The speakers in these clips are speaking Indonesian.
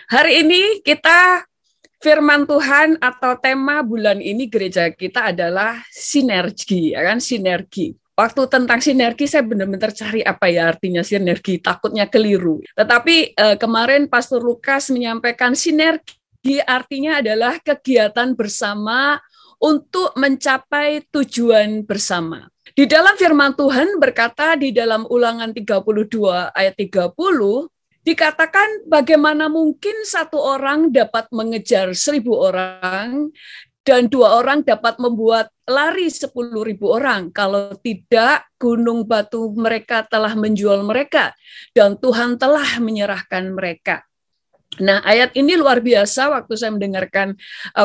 Hari ini kita firman Tuhan atau tema bulan ini gereja kita adalah sinergi, ya kan? Sinergi. Waktu tentang sinergi saya benar-benar cari apa ya artinya sinergi, takutnya keliru. Tetapi kemarin Pastor Lukas menyampaikan sinergi artinya adalah kegiatan bersama untuk mencapai tujuan bersama. Di dalam firman Tuhan berkata di dalam Ulangan 32 ayat 30, dikatakan bagaimana mungkin satu orang dapat mengejar 1.000 orang dan 2 orang dapat membuat lari 10.000 orang kalau tidak gunung batu mereka telah menjual mereka dan Tuhan telah menyerahkan mereka. Nah, ayat ini luar biasa waktu saya mendengarkan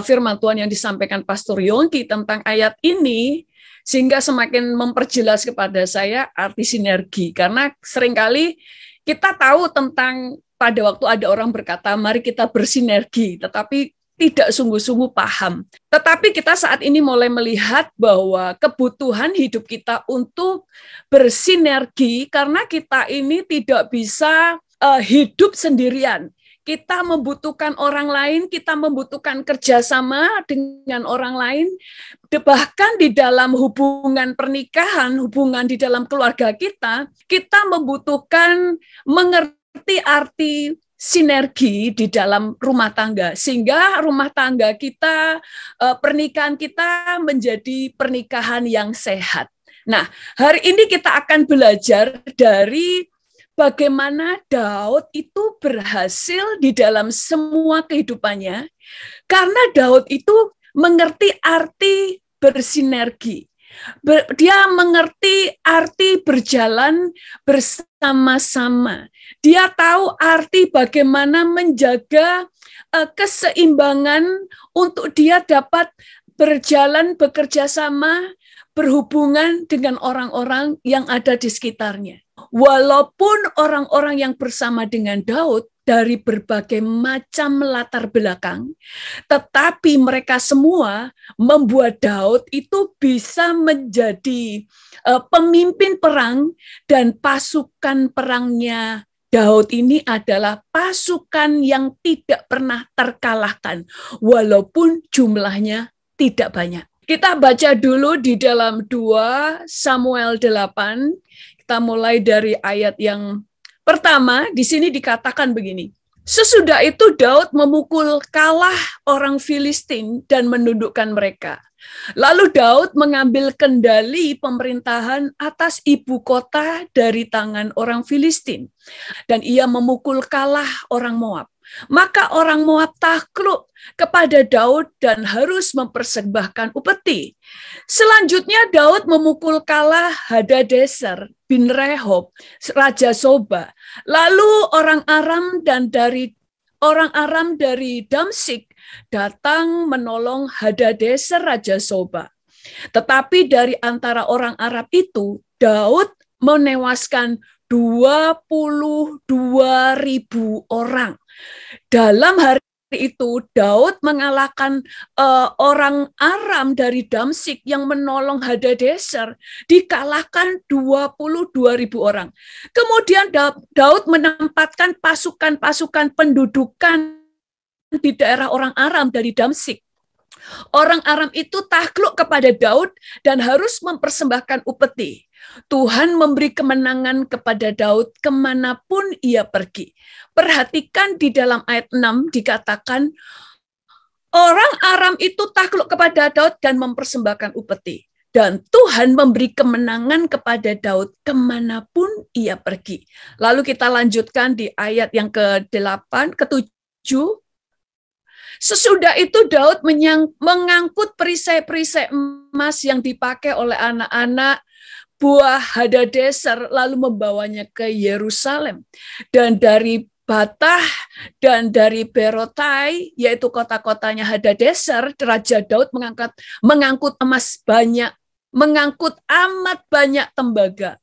firman Tuhan yang disampaikan Pastor Yongki tentang ayat ini, sehingga semakin memperjelas kepada saya arti sinergi. Karena seringkali kita tahu tentang pada waktu ada orang berkata, mari kita bersinergi, tetapi tidak sungguh-sungguh paham. Tetapi kita saat ini mulai melihat bahwa kebutuhan hidup kita untuk bersinergi, karena kita ini tidak bisa hidup sendirian. Kita membutuhkan orang lain, kita membutuhkan kerjasama dengan orang lain, bahkan di dalam hubungan pernikahan, hubungan di dalam keluarga kita membutuhkan mengerti arti sinergi di dalam rumah tangga, sehingga rumah tangga kita, pernikahan kita menjadi pernikahan yang sehat. Nah, hari ini kita akan belajar dari bagaimana Daud itu berhasil di dalam semua kehidupannya, karena Daud itu mengerti arti bersinergi. Dia mengerti arti berjalan bersama-sama. Dia tahu arti bagaimana menjaga keseimbangan untuk dia dapat berjalan, bekerja sama, berhubungan dengan orang-orang yang ada di sekitarnya. Walaupun orang-orang yang bersama dengan Daud dari berbagai macam latar belakang, tetapi mereka semua membuat Daud itu bisa menjadi pemimpin perang, dan pasukan perangnya Daud ini adalah pasukan yang tidak pernah terkalahkan, walaupun jumlahnya tidak banyak. Kita baca dulu di dalam 2 Samuel 8. Kita mulai dari ayat yang pertama. Di sini dikatakan begini. Sesudah itu Daud memukul kalah orang Filistin dan menundukkan mereka. Lalu Daud mengambil kendali pemerintahan atas ibu kota dari tangan orang Filistin. Dan ia memukul kalah orang Moab. Maka orang Moab takluk kepada Daud dan harus mempersembahkan upeti. Selanjutnya Daud memukul kalah Hadadeser bin Rehob, Raja Soba. Lalu orang Aram dari Damsik datang menolong Hadadeser Raja Soba. Tetapi dari antara orang Arab itu, Daud menewaskan 22.000 orang. Dalam hari itu Daud mengalahkan orang Aram dari Damsik yang menolong Hadadeser, dikalahkan 22.000 orang. Kemudian Daud menempatkan pasukan-pasukan pendudukan di daerah orang Aram dari Damsik. Orang Aram itu takluk kepada Daud dan harus mempersembahkan upeti. Tuhan memberi kemenangan kepada Daud kemanapun ia pergi. Perhatikan di dalam ayat 6 dikatakan, orang Aram itu takluk kepada Daud dan mempersembahkan upeti. Dan Tuhan memberi kemenangan kepada Daud kemanapun ia pergi. Lalu kita lanjutkan di ayat yang ke-8, ke-7. Sesudah itu Daud mengangkut perisai-perisai emas yang dipakai oleh anak-anak buah Hadadeser, lalu membawanya ke Yerusalem. Dan dari Batah dan dari Berotai, yaitu kota-kotanya Hadadeser, Raja Daud mengangkut emas banyak, mengangkut amat banyak tembaga.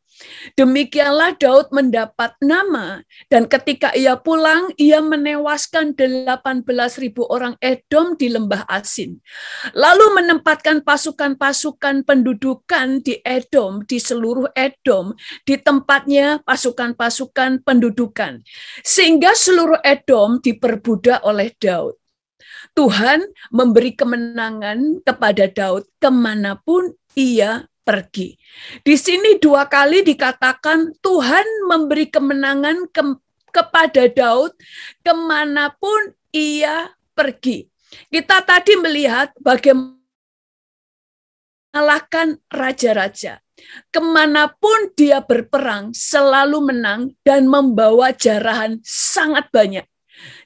Demikianlah Daud mendapat nama, dan ketika ia pulang, ia menewaskan 18.000 orang Edom di lembah Asin. Lalu menempatkan pasukan-pasukan pendudukan di Edom, di seluruh Edom, di tempatnya pasukan-pasukan pendudukan. Sehingga seluruh Edom diperbudak oleh Daud. Tuhan memberi kemenangan kepada Daud kemanapun ia pergi. Di sini 2 kali dikatakan Tuhan memberi kemenangan kepada Daud kemanapun ia pergi. Kita tadi melihat bagaimana mengalahkan raja-raja. Kemanapun dia berperang selalu menang dan membawa jarahan sangat banyak.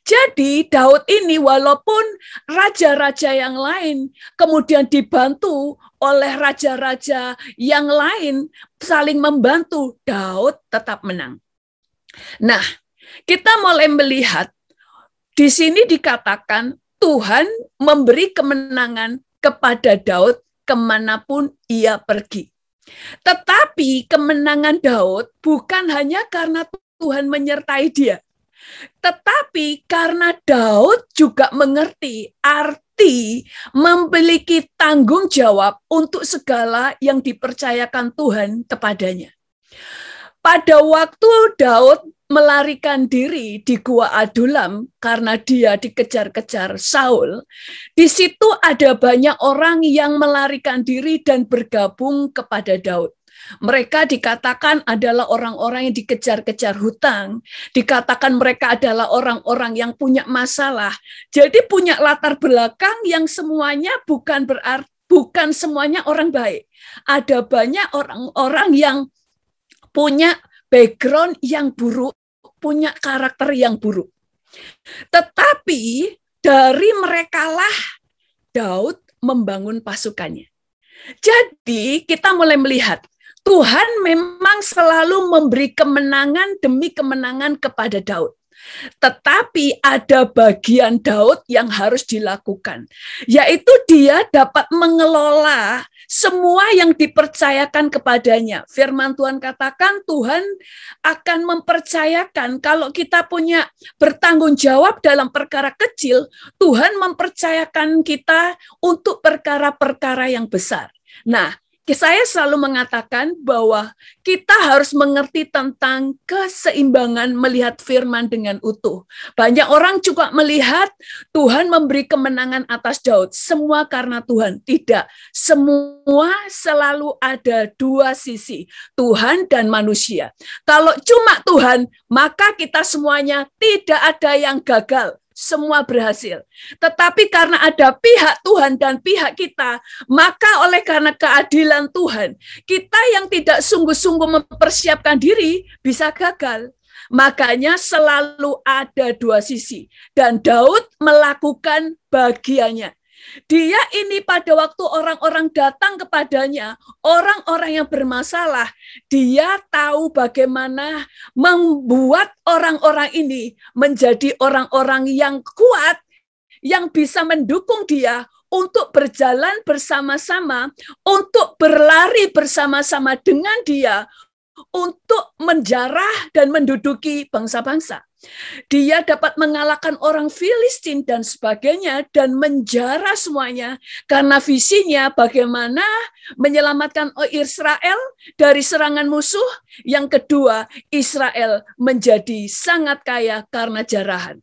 Jadi Daud ini walaupun raja-raja yang lain kemudian dibantu oleh raja-raja yang lain saling membantu, Daud tetap menang. Nah, kita mulai melihat di sini dikatakan Tuhan memberi kemenangan kepada Daud kemanapun ia pergi. Tetapi kemenangan Daud bukan hanya karena Tuhan menyertai dia, tetapi karena Daud juga mengerti arti memiliki tanggung jawab untuk segala yang dipercayakan Tuhan kepadanya. Pada waktu Daud melarikan diri di Gua Adulam karena dia dikejar-kejar Saul, di situ ada banyak orang yang melarikan diri dan bergabung kepada Daud. Mereka dikatakan adalah orang-orang yang dikejar-kejar hutang, dikatakan mereka adalah orang-orang yang punya masalah, jadi punya latar belakang yang semuanya bukan semuanya orang baik. Ada banyak orang-orang yang punya background yang buruk, punya karakter yang buruk. Tetapi dari merekalah Daud membangun pasukannya. Jadi kita mulai melihat Tuhan memang selalu memberi kemenangan demi kemenangan kepada Daud. Tetapi ada bagian Daud yang harus dilakukan, yaitu dia dapat mengelola semua yang dipercayakan kepadanya. Firman Tuhan katakan Tuhan akan mempercayakan kalau kita punya bertanggung jawab dalam perkara kecil, Tuhan mempercayakan kita untuk perkara-perkara yang besar. Nah, saya selalu mengatakan bahwa kita harus mengerti tentang keseimbangan melihat firman dengan utuh. Banyak orang juga melihat Tuhan memberi kemenangan atas Daud. Semua karena Tuhan. Tidak. Semua selalu ada 2 sisi. Tuhan dan manusia. Kalau cuma Tuhan, maka kita semuanya tidak ada yang gagal. Semua berhasil. Tetapi karena ada pihak Tuhan dan pihak kita, maka oleh karena keadilan Tuhan, kita yang tidak sungguh-sungguh mempersiapkan diri bisa gagal. Makanya selalu ada 2 sisi. Dan Daud melakukan bagiannya. Dia ini pada waktu orang-orang datang kepadanya, orang-orang yang bermasalah, dia tahu bagaimana membuat orang-orang ini menjadi orang-orang yang kuat, yang bisa mendukung dia untuk berjalan bersama-sama, untuk berlari bersama-sama dengan dia, untuk menjarah dan menduduki bangsa-bangsa. Dia dapat mengalahkan orang Filistin dan sebagainya dan menjara semuanya karena visinya bagaimana menyelamatkan Israel dari serangan musuh. Yang kedua, Israel menjadi sangat kaya karena jarahan.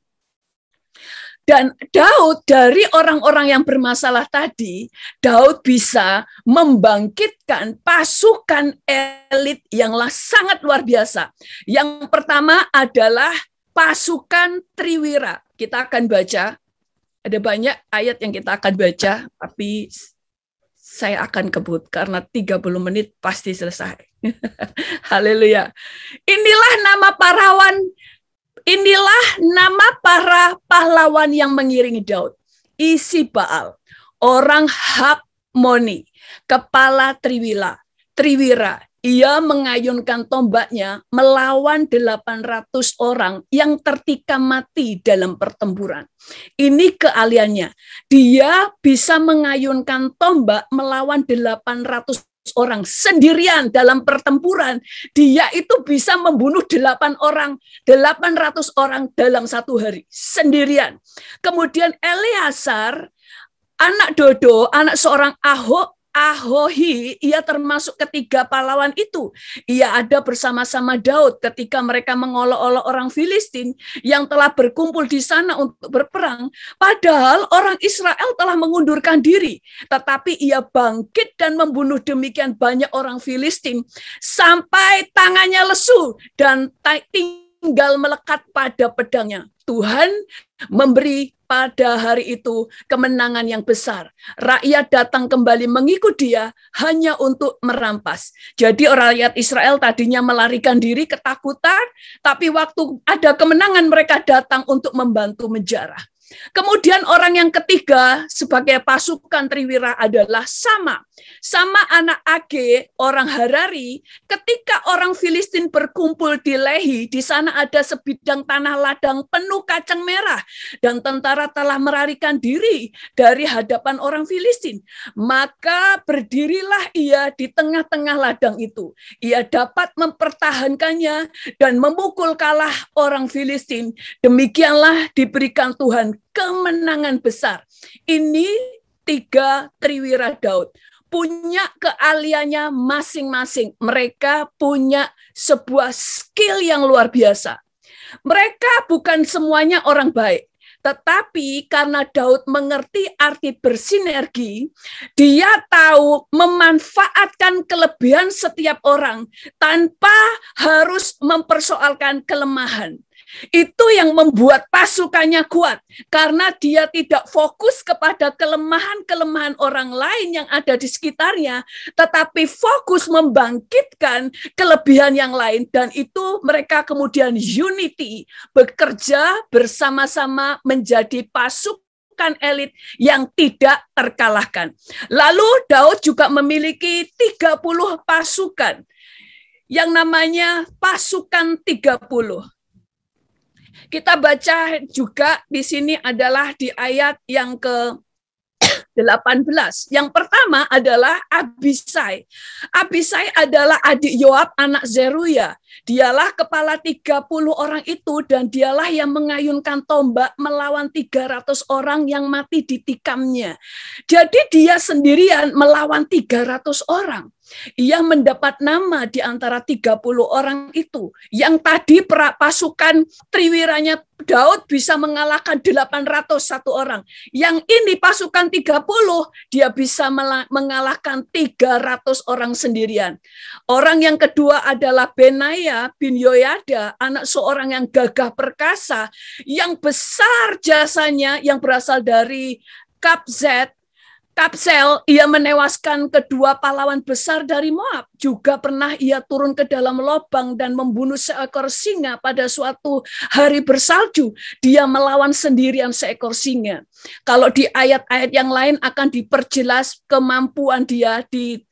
Dan Daud dari orang-orang yang bermasalah tadi, Daud bisa membangkitkan pasukan elit yang sangat luar biasa. Yang pertama adalah pasukan Triwira. Kita akan baca, ada banyak ayat yang kita akan baca, tapi saya akan kebut karena 30 menit pasti selesai. Haleluya. Inilah nama para pahlawan yang mengiringi Daud. Isi-Baal, orang Hakmoni, kepala Triwira. Ia mengayunkan tombaknya melawan 800 orang yang tertikam mati dalam pertempuran. Ini keahliannya. Dia bisa mengayunkan tombak melawan 800 orang sendirian dalam pertempuran, dia itu bisa membunuh 800 orang dalam satu hari sendirian. Kemudian Eleazar, anak Dodo, anak seorang Ahohi, ia termasuk ketiga pahlawan itu. Ia ada bersama-sama Daud ketika mereka mengolok-olok orang Filistin yang telah berkumpul di sana untuk berperang. Padahal orang Israel telah mengundurkan diri. Tetapi ia bangkit dan membunuh demikian banyak orang Filistin sampai tangannya lesu dan tinggal melekat pada pedangnya. Tuhan memberi pada hari itu kemenangan yang besar. Rakyat datang kembali mengikut dia hanya untuk merampas. Jadi rakyat Israel tadinya melarikan diri ketakutan, tapi waktu ada kemenangan mereka datang untuk membantu menjarah. Kemudian orang yang ketiga sebagai pasukan Triwira adalah Sama anak Age, orang Harari. Ketika orang Filistin berkumpul di Lehi, di sana ada sebidang tanah ladang penuh kacang merah, dan tentara telah melarikan diri dari hadapan orang Filistin. Maka berdirilah ia di tengah-tengah ladang itu. Ia dapat mempertahankannya dan memukul kalah orang Filistin. Demikianlah diberikan Tuhan kemenangan besar. Ini 3 Triwira Daud. Punya keahliannya masing-masing. Mereka punya sebuah skill yang luar biasa. Mereka bukan semuanya orang baik. Tetapi karena Daud mengerti arti bersinergi, dia tahu memanfaatkan kelebihan setiap orang tanpa harus mempersoalkan kelemahan. Itu yang membuat pasukannya kuat, karena dia tidak fokus kepada kelemahan-kelemahan orang lain yang ada di sekitarnya, tetapi fokus membangkitkan kelebihan yang lain, dan itu mereka kemudian unity, bekerja bersama-sama menjadi pasukan elit yang tidak terkalahkan. Lalu Daud juga memiliki 30 pasukan, yang namanya pasukan 30. Kita baca juga di sini adalah di ayat yang ke-18. Yang pertama adalah Abisai. Abisai adalah adik Yoab, anak Zeruya. Dialah kepala 30 orang itu, dan dialah yang mengayunkan tombak melawan 300 orang yang mati di tikamnya. Jadi dia sendirian melawan 300 orang. Ia mendapat nama di antara 30 orang itu. Yang tadi pasukan Triwiranya Daud bisa mengalahkan 801 orang. Yang ini pasukan 30, dia bisa mengalahkan 300 orang sendirian. Orang yang kedua adalah Benaya bin Yoyada, anak seorang yang gagah perkasa, yang besar jasanya, yang berasal dari Kapsel. Ia menewaskan kedua pahlawan besar dari Moab. Juga pernah ia turun ke dalam lubang dan membunuh seekor singa pada suatu hari bersalju. Dia melawan sendirian seekor singa. Kalau di ayat-ayat yang lain akan diperjelas kemampuan dia di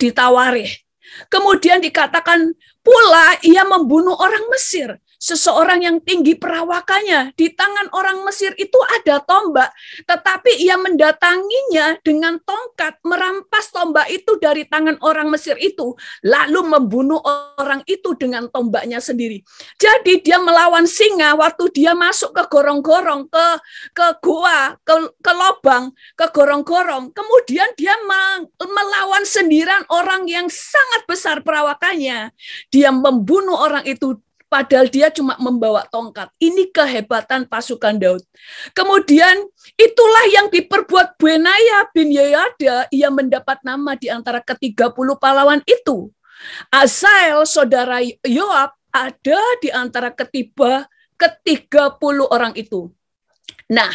Tawarikh. Kemudian dikatakan pula ia membunuh orang Mesir. Seseorang yang tinggi perawakannya, di tangan orang Mesir itu ada tombak, tetapi ia mendatanginya dengan tongkat, merampas tombak itu dari tangan orang Mesir itu, lalu membunuh orang itu dengan tombaknya sendiri. Jadi dia melawan singa waktu dia masuk ke gorong-gorong, ke gua, ke lubang, ke gorong-gorong. Kemudian dia melawan sendirian orang yang sangat besar perawakannya. Dia membunuh orang itu, padahal dia cuma membawa tongkat. Ini kehebatan pasukan Daud. Kemudian itulah yang diperbuat Benaya bin Yoyada. Ia mendapat nama di antara ke-30 pahlawan itu. Asael, saudara Yoab, ada di antara ke-30 orang itu. Nah,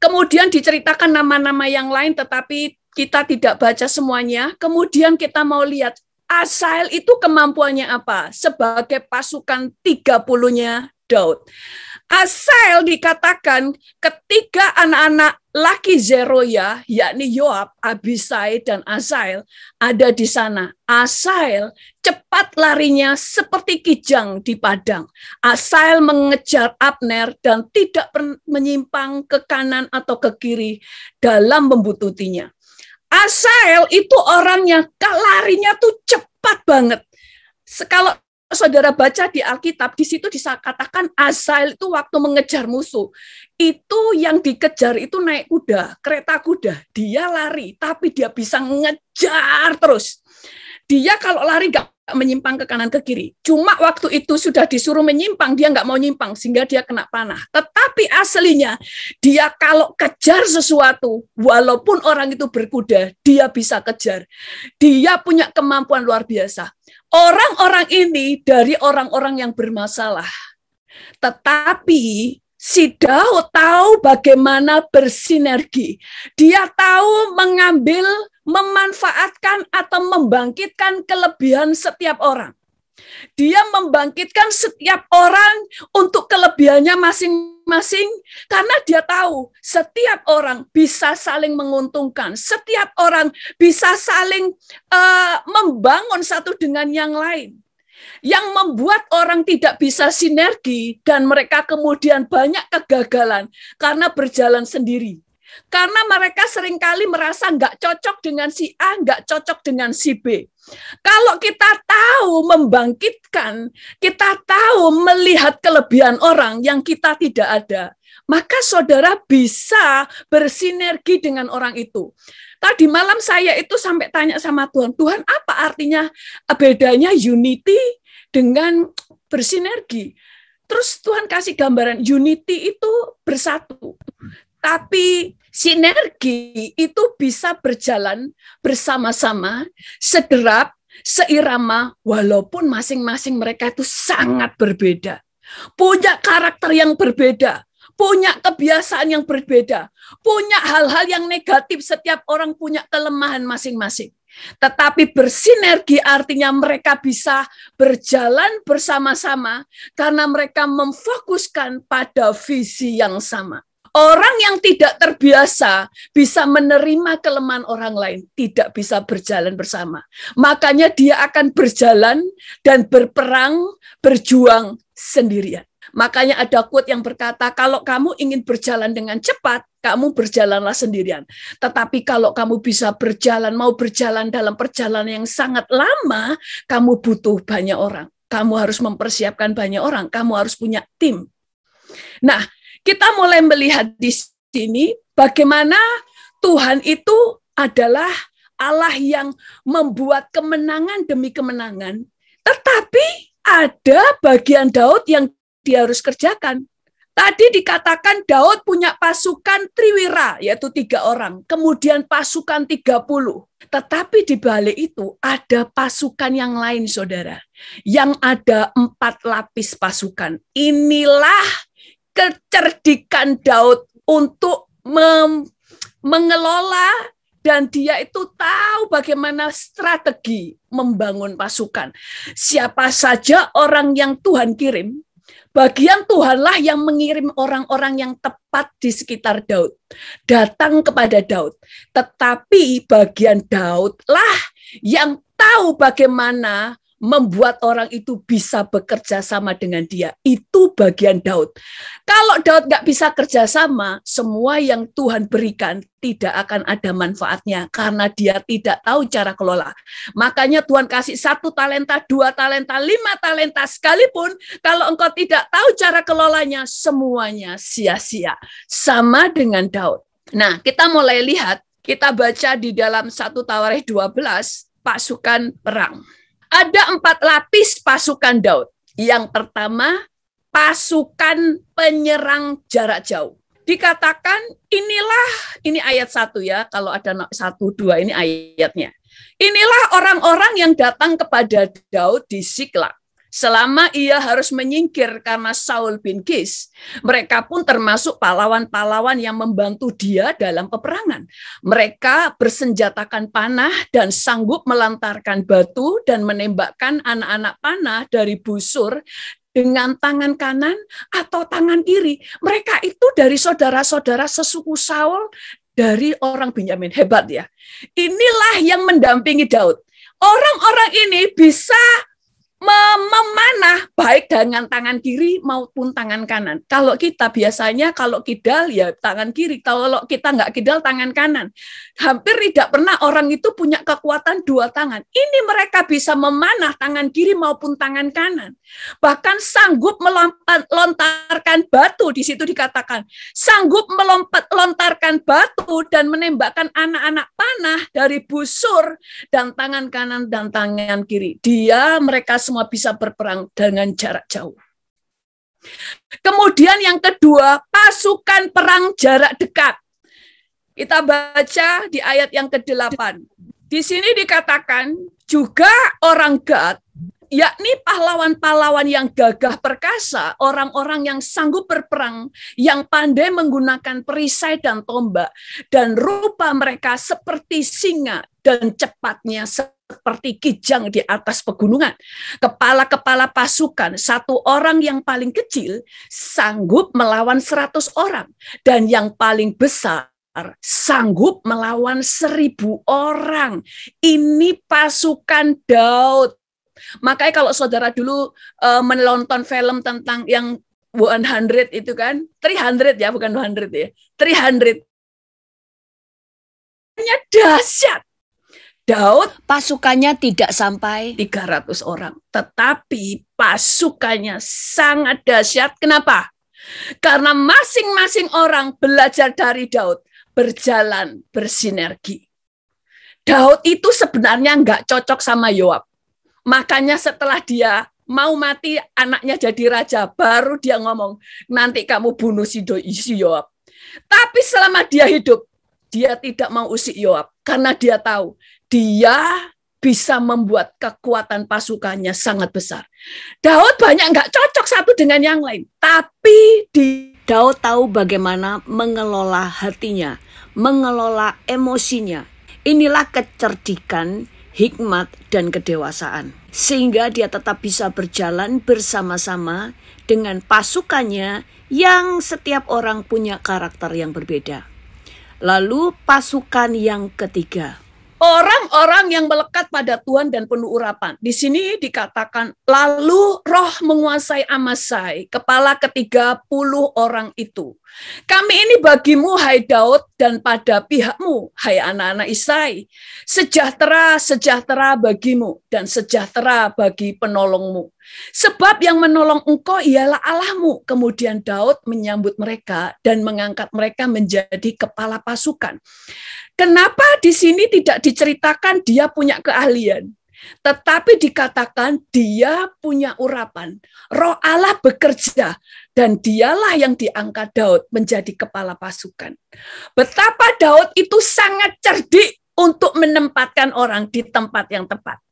kemudian diceritakan nama-nama yang lain, tetapi kita tidak baca semuanya. Kemudian kita mau lihat Asael itu kemampuannya apa? Sebagai pasukan 30-nya Daud. Asael dikatakan ketika anak-anak laki Zeruya, yakni Yoab, Abisai, dan Asael ada di sana. Asael cepat larinya seperti kijang di padang. Asael mengejar Abner dan tidak menyimpang ke kanan atau ke kiri dalam membututinya. Asael itu orangnya larinya tuh cepat banget. Kalau saudara baca di Alkitab, di situ dikatakan Asael itu waktu mengejar musuh, itu yang dikejar itu naik kuda, kereta kuda. Dia lari, tapi dia bisa ngejar terus. Dia kalau lari nggak menyimpang ke kanan ke kiri. Cuma waktu itu sudah disuruh menyimpang, dia nggak mau nyimpang, sehingga dia kena panah. Tetapi aslinya, dia kalau kejar sesuatu, walaupun orang itu berkuda, dia bisa kejar. Dia punya kemampuan luar biasa. Orang-orang ini dari orang-orang yang bermasalah. Tetapi si Daud tahu bagaimana bersinergi. Dia tahu mengambil, memanfaatkan atau membangkitkan kelebihan setiap orang. Dia membangkitkan setiap orang untuk kelebihannya masing-masing karena dia tahu setiap orang bisa saling menguntungkan, setiap orang bisa saling membangun satu dengan yang lain. Yang membuat orang tidak bisa sinergi dan mereka kemudian banyak kegagalan karena berjalan sendiri. Karena mereka seringkali merasa nggak cocok dengan si A, nggak cocok dengan si B. Kalau kita tahu membangkitkan, kita tahu melihat kelebihan orang yang kita tidak ada, maka saudara bisa bersinergi dengan orang itu. Tadi malam saya itu sampai tanya sama Tuhan, Tuhan apa artinya bedanya unity dengan bersinergi? Terus Tuhan kasih gambaran, unity itu bersatu. Tapi sinergi itu bisa berjalan bersama-sama, sederap, seirama, walaupun masing-masing mereka itu sangat berbeda. Punya karakter yang berbeda, punya kebiasaan yang berbeda, punya hal-hal yang negatif, setiap orang punya kelemahan masing-masing. Tetapi bersinergi artinya mereka bisa berjalan bersama-sama karena mereka memfokuskan pada visi yang sama. Orang yang tidak terbiasa bisa menerima kelemahan orang lain, tidak bisa berjalan bersama. Makanya dia akan berjalan dan berperang, berjuang sendirian. Makanya ada quote yang berkata, kalau kamu ingin berjalan dengan cepat, kamu berjalanlah sendirian. Tetapi kalau kamu bisa berjalan, mau berjalan dalam perjalanan yang sangat lama, kamu butuh banyak orang. Kamu harus mempersiapkan banyak orang, kamu harus punya tim. Nah, kita mulai melihat di sini bagaimana Tuhan itu adalah Allah yang membuat kemenangan demi kemenangan, tetapi ada bagian Daud yang dia harus kerjakan. Tadi dikatakan Daud punya pasukan triwira, yaitu 3 orang, kemudian pasukan 30. Tetapi di balik itu ada pasukan yang lain, saudara, yang ada 4 lapis pasukan. Inilah kecerdikan Daud untuk mengelola, dan dia itu tahu bagaimana strategi membangun pasukan. Siapa saja orang yang Tuhan kirim, bagian Tuhanlah yang mengirim orang-orang yang tepat di sekitar Daud, datang kepada Daud. Tetapi bagian Daudlah yang tahu bagaimana membuat orang itu bisa bekerja sama dengan dia. Itu bagian Daud. Kalau Daud nggak bisa kerja sama, semua yang Tuhan berikan tidak akan ada manfaatnya karena dia tidak tahu cara kelola. Makanya Tuhan kasih 1 talenta, 2 talenta, 5 talenta sekalipun, kalau engkau tidak tahu cara kelolanya, semuanya sia-sia. Sama dengan Daud. Nah, kita mulai lihat, kita baca di dalam 1 Tawarikh 12, pasukan perang. Ada 4 lapis pasukan Daud. Yang pertama, pasukan penyerang jarak jauh. Dikatakan ini ayat 1 ya, kalau ada 1, 2 ini ayatnya. Inilah orang-orang yang datang kepada Daud di Siklag. Selama ia harus menyingkir karena Saul bin Kis, mereka pun termasuk pahlawan-pahlawan yang membantu dia dalam peperangan. Mereka bersenjatakan panah dan sanggup melantarkan batu dan menembakkan anak-anak panah dari busur dengan tangan kanan atau tangan kiri. Mereka itu dari saudara-saudara sesuku Saul, dari orang Benyamin. Hebat ya. Inilah yang mendampingi Daud. Orang-orang ini bisa memanah baik dengan tangan kiri maupun tangan kanan. Kalau kita biasanya kalau kidal ya tangan kiri, kalau kita nggak kidal tangan kanan. Hampir tidak pernah orang itu punya kekuatan dua tangan. Ini mereka bisa memanah tangan kiri maupun tangan kanan. Bahkan sanggup melontarkan batu, di situ dikatakan sanggup melontarkan batu dan menembakkan anak-anak panah dari busur dan tangan kanan dan tangan kiri. Mereka semua bisa berperang dengan jarak jauh. Kemudian yang kedua, pasukan perang jarak dekat. Kita baca di ayat yang ke-8. Di sini dikatakan juga orang Gad, yakni pahlawan-pahlawan yang gagah perkasa, orang-orang yang sanggup berperang, yang pandai menggunakan perisai dan tombak, dan rupa mereka seperti singa dan cepatnya seperti kijang di atas pegunungan. Kepala-kepala pasukan, satu orang yang paling kecil sanggup melawan 100 orang, dan yang paling besar sanggup melawan 1000 orang. Ini pasukan Daud. Makanya kalau saudara dulu menonton film tentang yang 100 itu kan, 300 ya, bukan 100 ya, 300. Dahsyat. Daud pasukannya tidak sampai 300 orang, tetapi pasukannya sangat dahsyat. Kenapa? Karena masing-masing orang belajar dari Daud, berjalan bersinergi. Daud itu sebenarnya nggak cocok sama Yoab. Makanya setelah dia mau mati, anaknya jadi raja, baru dia ngomong, nanti kamu bunuh si Yoab. Tapi selama dia hidup, dia tidak mau usik Yoab, karena dia tahu dia bisa membuat kekuatan pasukannya sangat besar. Daud banyak nggak cocok satu dengan yang lain, tapi Daud tahu bagaimana mengelola hatinya, mengelola emosinya. Inilah kecerdikan, hikmat, dan kedewasaan. Sehingga dia tetap bisa berjalan bersama-sama dengan pasukannya yang setiap orang punya karakter yang berbeda. Lalu pasukan yang ketiga, orang-orang yang melekat pada Tuhan dan penuh urapan. Di sini dikatakan, lalu roh menguasai Amasai, kepala ke-30 orang itu. Kami ini bagimu, hai Daud, dan pada pihakmu, hai anak-anak Isai. Sejahtera, sejahtera bagimu, dan sejahtera bagi penolongmu. Sebab yang menolong engkau ialah Allahmu. Kemudian Daud menyambut mereka dan mengangkat mereka menjadi kepala pasukan. Kenapa di sini tidak diceritakan dia punya keahlian, tetapi dikatakan dia punya urapan. Roh Allah bekerja dan dialah yang diangkat Daud menjadi kepala pasukan. Betapa Daud itu sangat cerdik untuk menempatkan orang di tempat yang tepat.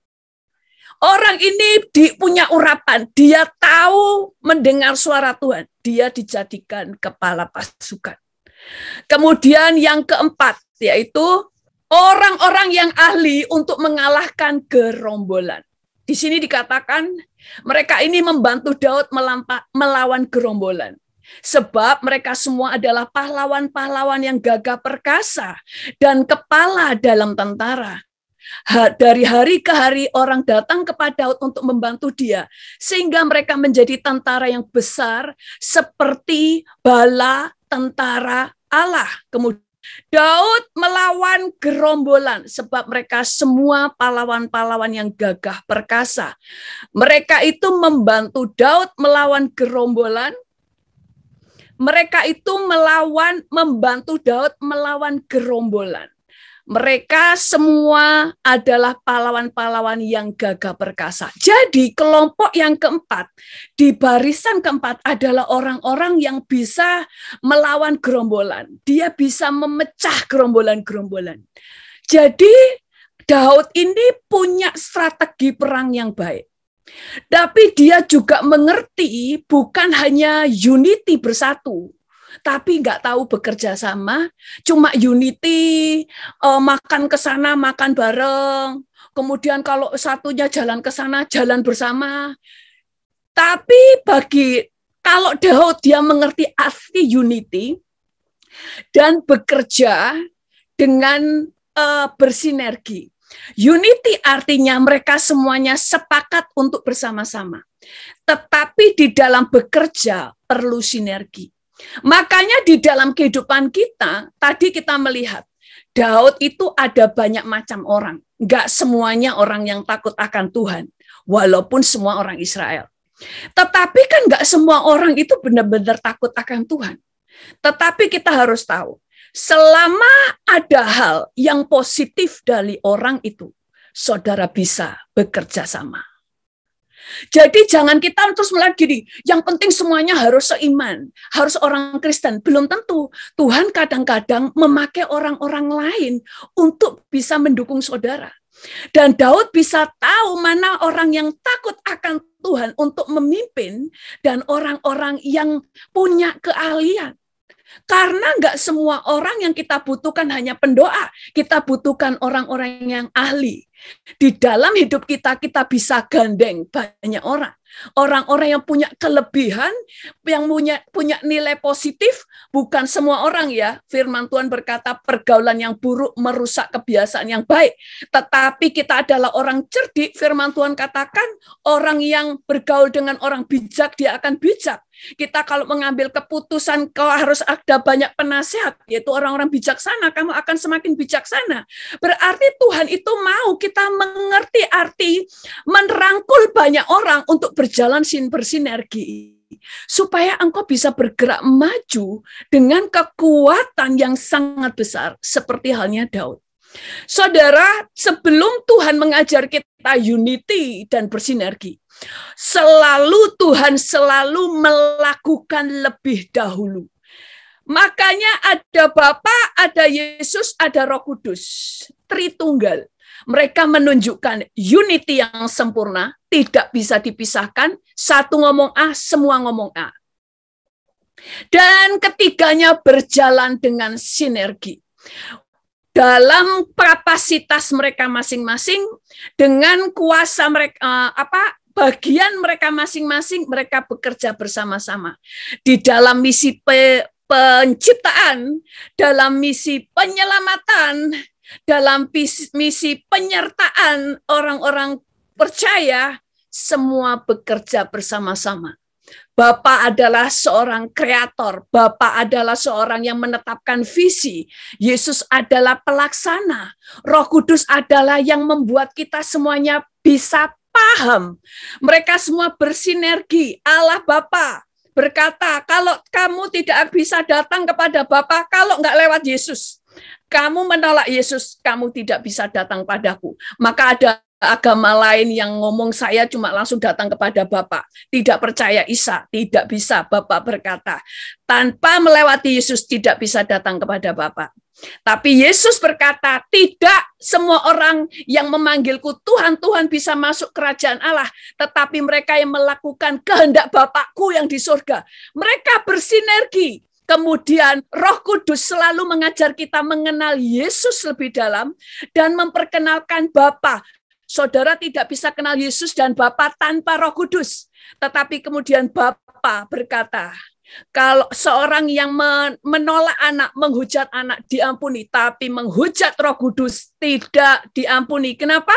Orang ini punya urapan, dia tahu mendengar suara Tuhan, dia dijadikan kepala pasukan. Kemudian yang keempat, yaitu orang-orang yang ahli untuk mengalahkan gerombolan. Di sini dikatakan mereka ini membantu Daud melawan gerombolan. Sebab mereka semua adalah pahlawan-pahlawan yang gagah perkasa dan kepala dalam tentara. Dari hari ke hari orang datang kepada Daud untuk membantu dia. Sehingga mereka menjadi tentara yang besar seperti bala tentara Allah. Kemudian Daud melawan gerombolan sebab mereka semua pahlawan-pahlawan yang gagah perkasa. Mereka itu membantu Daud melawan gerombolan. Mereka itu membantu Daud melawan gerombolan. Mereka semua adalah pahlawan-pahlawan yang gagah perkasa. Jadi kelompok yang keempat, di barisan keempat adalah orang-orang yang bisa melawan gerombolan. Dia bisa memecah gerombolan-gerombolan. Jadi Daud ini punya strategi perang yang baik. Tapi dia juga mengerti bukan hanya unity bersatu, tapi nggak tahu bekerja sama, cuma unity, makan ke sana, makan bareng, kemudian kalau satunya jalan ke sana, jalan bersama. Tapi kalau Daud dia mengerti arti unity dan bekerja dengan bersinergi. Unity artinya mereka semuanya sepakat untuk bersama-sama. Tetapi di dalam bekerja perlu sinergi. Makanya di dalam kehidupan kita, tadi kita melihat, Daud itu ada banyak macam orang. Enggak semuanya orang yang takut akan Tuhan, walaupun semua orang Israel. Tetapi kan enggak semua orang itu benar-benar takut akan Tuhan. Tetapi kita harus tahu, selama ada hal yang positif dari orang itu, saudara bisa bekerja sama. Jadi jangan kita terus melihat gini, yang penting semuanya harus seiman, harus orang Kristen. Belum tentu. Tuhan kadang-kadang memakai orang-orang lain untuk bisa mendukung saudara. Dan Daud bisa tahu mana orang yang takut akan Tuhan untuk memimpin dan orang-orang yang punya keahlian. Karena enggak semua orang yang kita butuhkan hanya pendoa. Kita butuhkan orang-orang yang ahli. Di dalam hidup kita, kita bisa gandeng banyak orang. Orang-orang yang punya kelebihan, yang punya nilai positif, bukan semua orang ya. Firman Tuhan berkata pergaulan yang buruk merusak kebiasaan yang baik. Tetapi kita adalah orang cerdik, firman Tuhan katakan orang yang bergaul dengan orang bijak, dia akan bijak. Kita kalau mengambil keputusan, kau harus ada banyak penasehat, yaitu orang-orang bijaksana, kamu akan semakin bijaksana. Berarti Tuhan itu mau kita mengerti arti merangkul banyak orang untuk berjalan bersinergi. Supaya engkau bisa bergerak maju dengan kekuatan yang sangat besar, seperti halnya Daud. Saudara, sebelum Tuhan mengajar kita unity dan bersinergi, Tuhan selalu melakukan lebih dahulu. Makanya ada Bapa, ada Yesus, ada Roh Kudus, Tritunggal. Mereka menunjukkan unity yang sempurna, tidak bisa dipisahkan, satu ngomong A, semua ngomong A. Dan ketiganya berjalan dengan sinergi. Dalam kapasitas mereka masing-masing, dengan kuasa mereka, bagian mereka masing-masing, mereka bekerja bersama-sama. Di dalam misi penciptaan, dalam misi penyelamatan, dalam misi penyertaan orang-orang percaya, semua bekerja bersama-sama. Bapa adalah seorang kreator, Bapa adalah seorang yang menetapkan visi, Yesus adalah pelaksana, Roh Kudus adalah yang membuat kita semuanya bisa paham. Mereka semua bersinergi. Allah Bapa berkata, kalau kamu tidak bisa datang kepada Bapa kalau nggak lewat Yesus. Kamu menolak Yesus, kamu tidak bisa datang padaku. Maka ada agama lain yang ngomong saya cuma langsung datang kepada Bapa. Tidak percaya Isa, tidak bisa. Bapa berkata, tanpa melewati Yesus tidak bisa datang kepada Bapa. Tapi Yesus berkata, tidak semua orang yang memanggilku Tuhan, Tuhan bisa masuk kerajaan Allah. Tetapi mereka yang melakukan kehendak Bapakku yang di surga. Mereka bersinergi. Kemudian Roh Kudus selalu mengajar kita mengenal Yesus lebih dalam dan memperkenalkan Bapa. Saudara tidak bisa kenal Yesus dan Bapa tanpa Roh Kudus. Tetapi kemudian Bapa berkata, kalau seorang yang menolak anak, menghujat anak diampuni, tapi menghujat Roh Kudus tidak diampuni. Kenapa?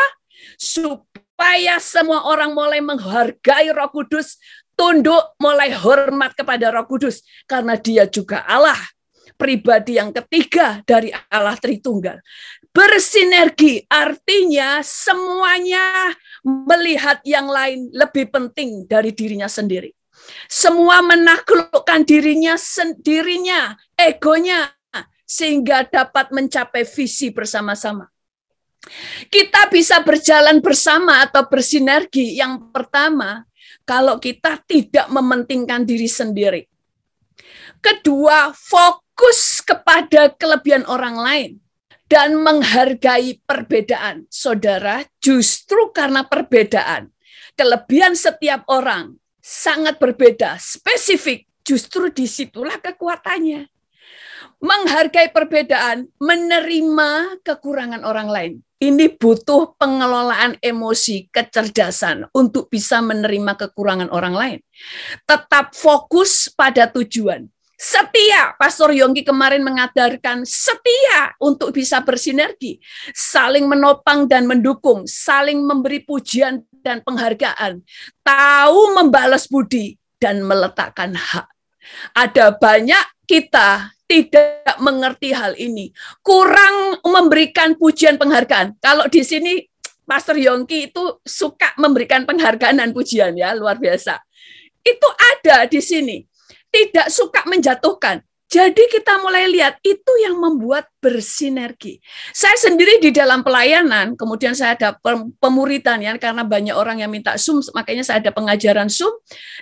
Supaya semua orang mulai menghargai Roh Kudus, tunduk, mulai hormat kepada Roh Kudus, karena dia juga Allah, pribadi yang ketiga dari Allah Tritunggal. Bersinergi artinya semuanya melihat yang lain lebih penting dari dirinya sendiri. Semua menaklukkan dirinya, egonya, sehingga dapat mencapai visi bersama-sama. Kita bisa berjalan bersama atau bersinergi. Yang pertama, kalau kita tidak mementingkan diri sendiri. Kedua, fokus kepada kelebihan orang lain. Dan menghargai perbedaan. Saudara, justru karena perbedaan, kelebihan setiap orang sangat berbeda, spesifik, justru disitulah kekuatannya. Menghargai perbedaan, menerima kekurangan orang lain. Ini butuh pengelolaan emosi, kecerdasan untuk bisa menerima kekurangan orang lain. Tetap fokus pada tujuan. Setia, Pastor Yongki kemarin mengajarkan setia untuk bisa bersinergi, saling menopang dan mendukung, saling memberi pujian dan penghargaan, tahu membalas budi dan meletakkan hak. Ada banyak kita tidak mengerti hal ini, kurang memberikan pujian penghargaan. Kalau di sini Pastor Yongki itu suka memberikan penghargaan dan pujian, ya, luar biasa. Itu ada di sini. Tidak suka menjatuhkan. Jadi kita mulai lihat itu yang membuat bersinergi. Saya sendiri di dalam pelayanan, kemudian saya ada pemuridan, ya, karena banyak orang yang minta Zoom, makanya saya ada pengajaran Zoom.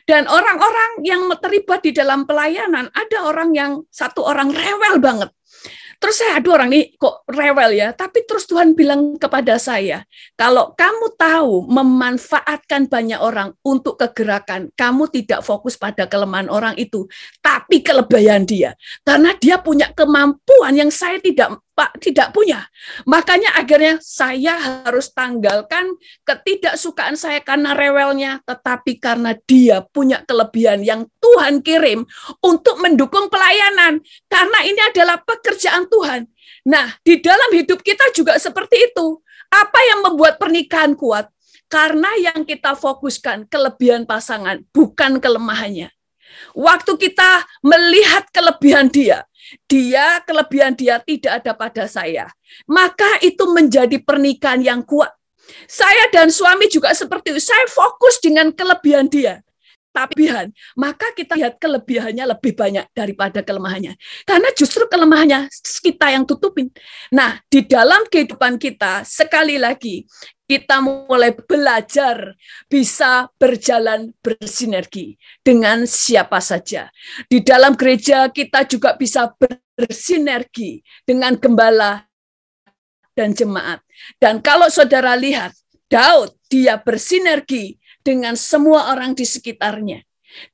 Dan orang-orang yang terlibat di dalam pelayanan, ada orang yang satu orang rewel banget. Terus saya, aduh orang ini kok rewel ya, tapi terus Tuhan bilang kepada saya, kalau kamu tahu memanfaatkan banyak orang untuk kegerakan, kamu tidak fokus pada kelemahan orang itu, tapi kelebihan dia. Karena dia punya kemampuan yang saya tidak punya. Makanya akhirnya saya harus tanggalkan ketidaksukaan saya karena rewelnya, tetapi karena dia punya kelebihan yang Tuhan kirim untuk mendukung pelayanan. Karena ini adalah pekerjaan Tuhan. Nah, di dalam hidup kita juga seperti itu. Apa yang membuat pernikahan kuat? Karena yang kita fokuskan kelebihan pasangan, bukan kelemahannya. Waktu kita melihat kelebihan dia, kelebihan dia tidak ada pada saya, maka itu menjadi pernikahan yang kuat. Saya dan suami juga seperti itu. Saya fokus dengan kelebihan dia, tapi maka kita lihat kelebihannya lebih banyak daripada kelemahannya. Karena justru kelemahannya kita yang tutupin. Nah, di dalam kehidupan kita, sekali lagi, kita mulai belajar bisa berjalan bersinergi dengan siapa saja. Di dalam gereja kita juga bisa bersinergi dengan gembala dan jemaat. Dan kalau saudara lihat, Daud, dia bersinergi dengan semua orang di sekitarnya.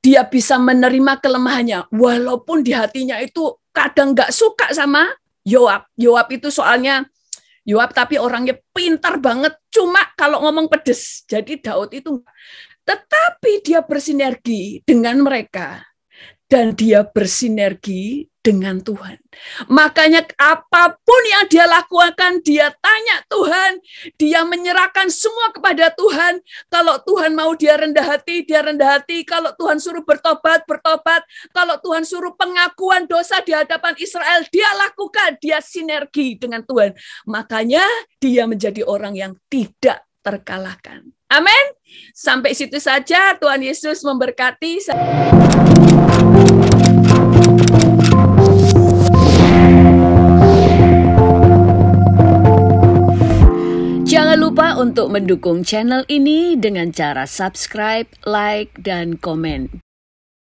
Dia bisa menerima kelemahannya, walaupun di hatinya itu kadang nggak suka sama Yoab. Yoab itu soalnya Yoab tapi orangnya pintar banget, cuma kalau ngomong pedes. Jadi Daud itu, tetapi dia bersinergi dengan mereka dan dia bersinergi dengan Tuhan. Makanya apapun yang dia lakukan, dia tanya Tuhan, dia menyerahkan semua kepada Tuhan. Kalau Tuhan mau dia rendah hati, dia rendah hati. Kalau Tuhan suruh bertobat, bertobat. Kalau Tuhan suruh pengakuan dosa di hadapan Israel, dia lakukan, dia sinergi dengan Tuhan. Makanya dia menjadi orang yang tidak terkalahkan. Amin. Sampai situ saja, Tuhan Yesus memberkati. Jangan lupa untuk mendukung channel ini dengan cara subscribe, like, dan komen.